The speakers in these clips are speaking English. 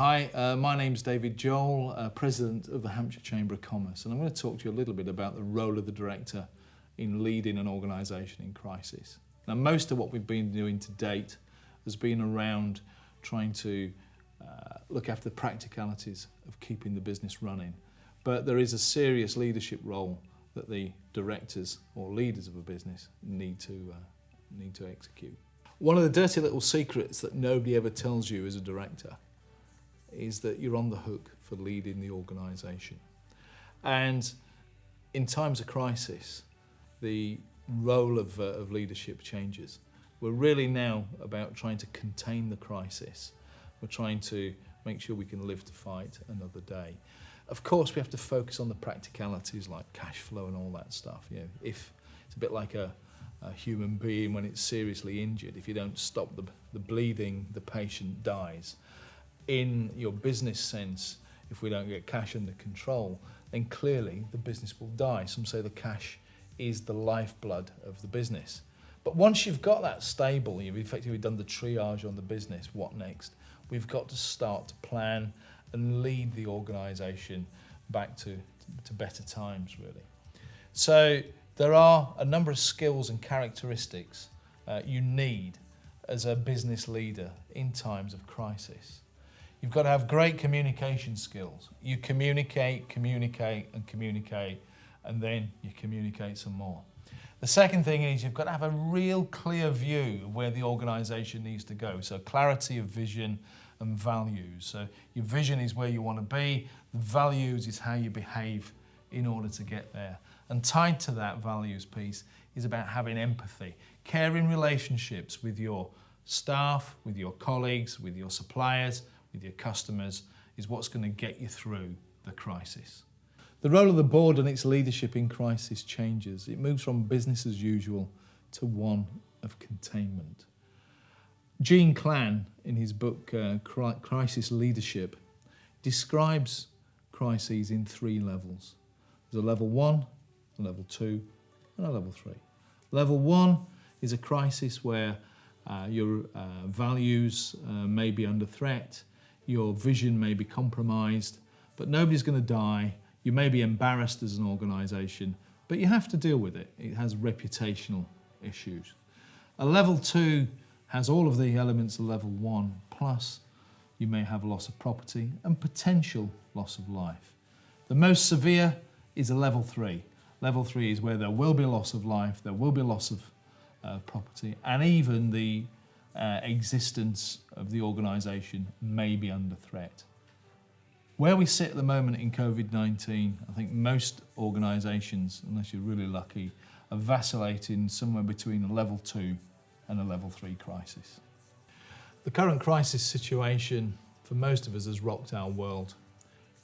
Hi, my name's David Joel, President of the Hampshire Chamber of Commerce, and I'm going to talk to you a little bit about the role of the director in leading an organisation in crisis. Now, most of what we've been doing to date has been around trying to look after the practicalities of keeping the business running, but there is a serious leadership role that the directors or leaders of a business need to execute. One of the dirty little secrets that nobody ever tells you as a director is that you're on the hook for leading the organisation. And in times of crisis, the role of leadership changes. We're really now about trying to contain the crisis. We're trying to make sure we can live to fight another day. Of course, we have to focus on the practicalities like cash flow and all that stuff. You know, if it's a bit like a human being when it's seriously injured, if you don't stop the bleeding, the patient dies. In your business sense, if we don't get cash under control, then clearly the business will die. Some say the cash is the lifeblood of the business. But once you've got that stable, you've effectively done the triage on the business, what next? We've got to start to plan and lead the organisation back to better times, really. So there are a number of skills and characteristics you need as a business leader in times of crisis. You've got to have great communication skills. You communicate, and then you communicate some more. The second thing is you've got to have a real clear view of where the organisation needs to go. So clarity of vision and values. So your vision is where you want to be. The values is how you behave in order to get there. And tied to that values piece is about having empathy, caring relationships with your staff, with your colleagues, with your suppliers, with your customers, is what's going to get you through the crisis. The role of the board and its leadership in crisis changes. It moves from business as usual to one of containment. Gene Clan, in his book Crisis Leadership, describes crises in three levels. There's a level 1, a level 2, and a level 3. Level 1 is a crisis where your values may be under threat, your vision may be compromised, but nobody's going to die. You may be embarrassed as an organisation, but you have to deal with it. It has reputational issues. A level 2 has all of the elements of level 1, plus you may have loss of property and potential loss of life. The most severe is a level 3. Level 3 is where there will be loss of life, there will be loss of property, and even the existence of the organisation may be under threat. Where we sit at the moment in COVID-19, I think most organisations, unless you're really lucky, are vacillating somewhere between a level 2 and a level 3 crisis. The current crisis situation for most of us has rocked our world.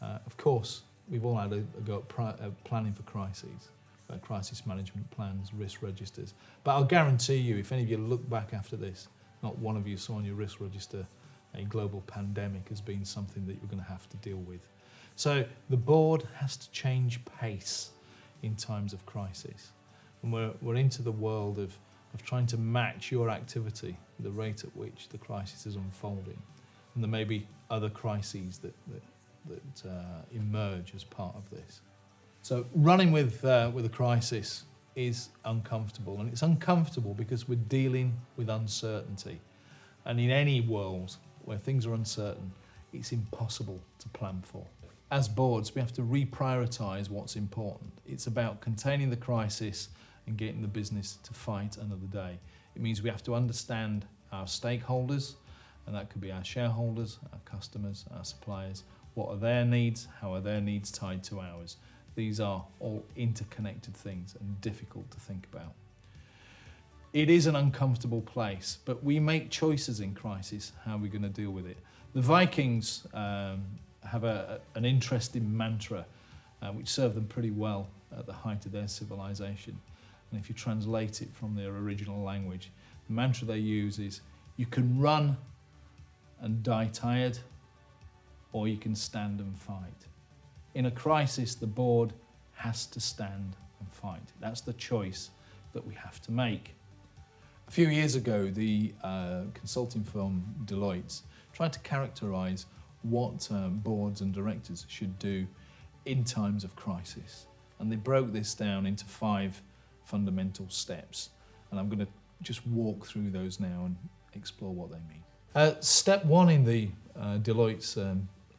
Of course, we've all had a go at planning for crises, crisis management plans, risk registers. But I'll guarantee you, if any of you look back after this, not one of you saw on your risk register a global pandemic as being something that you're going to have to deal with. So the board has to change pace in times of crisis. And we're into the world of trying to match your activity with the rate at which the crisis is unfolding. And there may be other crises that emerge as part of this. So running with a crisis is uncomfortable, and it's uncomfortable because we're dealing with uncertainty. And in any world where things are uncertain, it's impossible to plan for. As boards, we have to reprioritise what's important. It's about containing the crisis and getting the business to fight another day. It means we have to understand our stakeholders, and that could be our shareholders, our customers, our suppliers. What are their needs? How are their needs tied to ours? These are all interconnected things and difficult to think about. It is an uncomfortable place, but we make choices in crisis, how we're going to deal with it. The Vikings have an interesting mantra which served them pretty well at the height of their civilization. And if you translate it from their original language, the mantra they use is, you can run and die tired, or you can stand and fight. In a crisis, the board has to stand and fight. That's the choice that we have to make. A few years ago, the consulting firm Deloitte tried to characterise what boards and directors should do in times of crisis. And they broke this down into 5 fundamental steps. And I'm going to just walk through those now and explore what they mean. Step 1 in the Deloitte's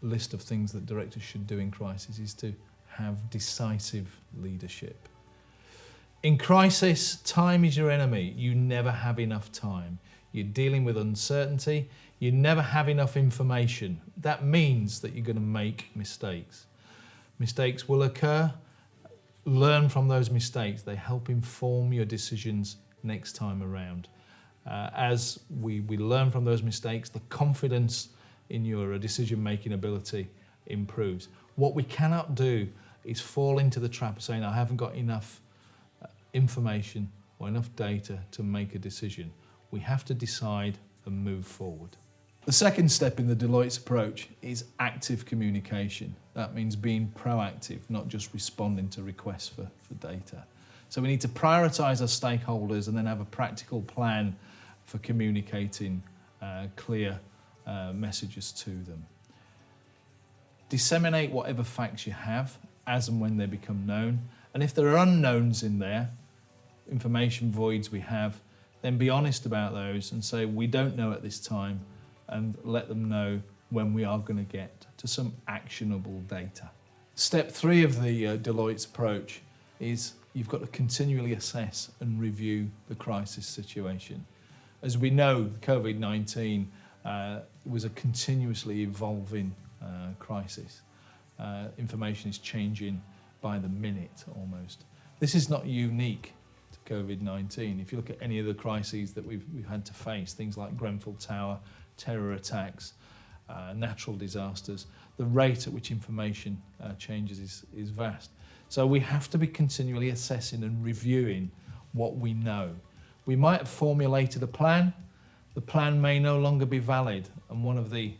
list of things that directors should do in crisis is to have decisive leadership. In crisis, time is your enemy. You never have enough time. You're dealing with uncertainty. You never have enough information. That means that you're going to make mistakes. Mistakes will occur. Learn from those mistakes. They help inform your decisions next time around. As we learn from those mistakes, the confidence in your decision-making ability improves. What we cannot do is fall into the trap of saying, I haven't got enough information or enough data to make a decision. We have to decide and move forward. The second step in the Deloitte's approach is active communication. That means being proactive, not just responding to requests for data. So we need to prioritise our stakeholders and then have a practical plan for communicating clear messages to them. Disseminate whatever facts you have as and when they become known. And if there are unknowns in there, information voids we have, then be honest about those and say, we don't know at this time, and let them know when we are going to get to some actionable data. Step 3 of the Deloitte's approach is you've got to continually assess and review the crisis situation. As we know, COVID-19 was a continuously evolving crisis. Information is changing by the minute almost. This is not unique to COVID-19. If you look at any of the crises that we've had to face, things like Grenfell Tower, terror attacks, natural disasters, the rate at which information changes is vast. So we have to be continually assessing and reviewing what we know. We might have formulated a plan. The plan may no longer be valid, and one of the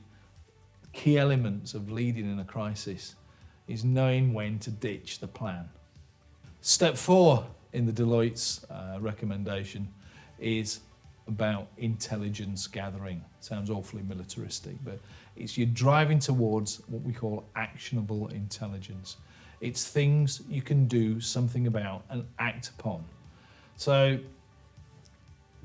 key elements of leading in a crisis is knowing when to ditch the plan. Step 4 in the Deloitte's recommendation is about intelligence gathering. Sounds awfully militaristic, but it's you're driving towards what we call actionable intelligence. It's things you can do something about and act upon. So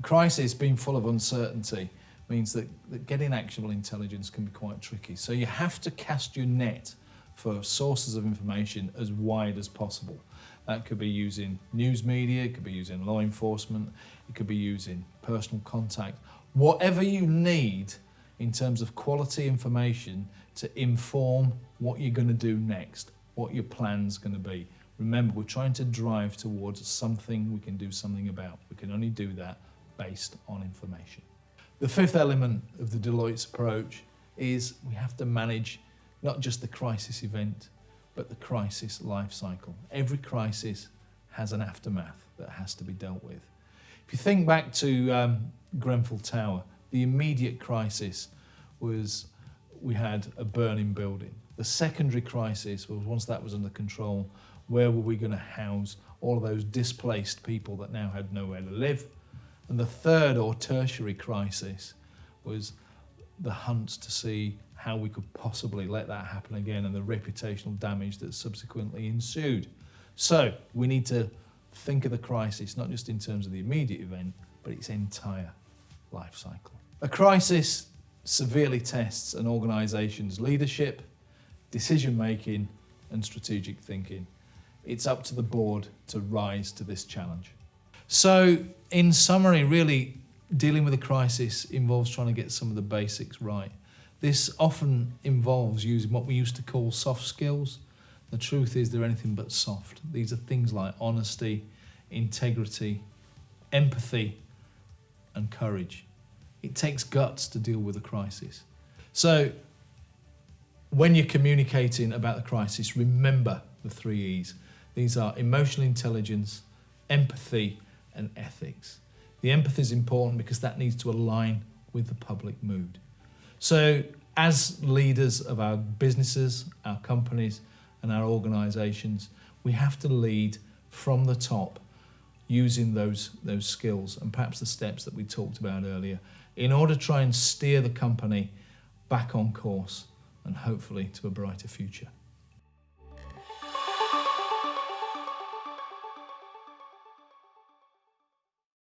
crisis being full of uncertainty means that getting actionable intelligence can be quite tricky. So you have to cast your net for sources of information as wide as possible. That could be using news media, it could be using law enforcement, it could be using personal contact. Whatever you need in terms of quality information to inform what you're going to do next, what your plan's going to be. Remember, we're trying to drive towards something we can do something about. We can only do that based on information. The 5th element of the Deloitte's approach is we have to manage not just the crisis event, but the crisis life cycle. Every crisis has an aftermath that has to be dealt with. If you think back to Grenfell Tower, the immediate crisis was we had a burning building. The secondary crisis was once that was under control, where were we going to house all of those displaced people that now had nowhere to live? And the third or tertiary crisis was the hunt to see how we could possibly let that happen again and the reputational damage that subsequently ensued. So we need to think of the crisis not just in terms of the immediate event, but its entire life cycle. A crisis severely tests an organisation's leadership, decision-making and strategic thinking. It's up to the board to rise to this challenge. So in summary, really dealing with a crisis involves trying to get some of the basics right. This often involves using what we used to call soft skills. The truth is they're anything but soft. These are things like honesty, integrity, empathy, and courage. It takes guts to deal with a crisis. So when you're communicating about the crisis, remember the 3 E's. These are emotional intelligence, empathy, and ethics. The empathy is important because that needs to align with the public mood. So as leaders of our businesses, our companies, and our organisations, we have to lead from the top using those skills and perhaps the steps that we talked about earlier in order to try and steer the company back on course and hopefully to a brighter future.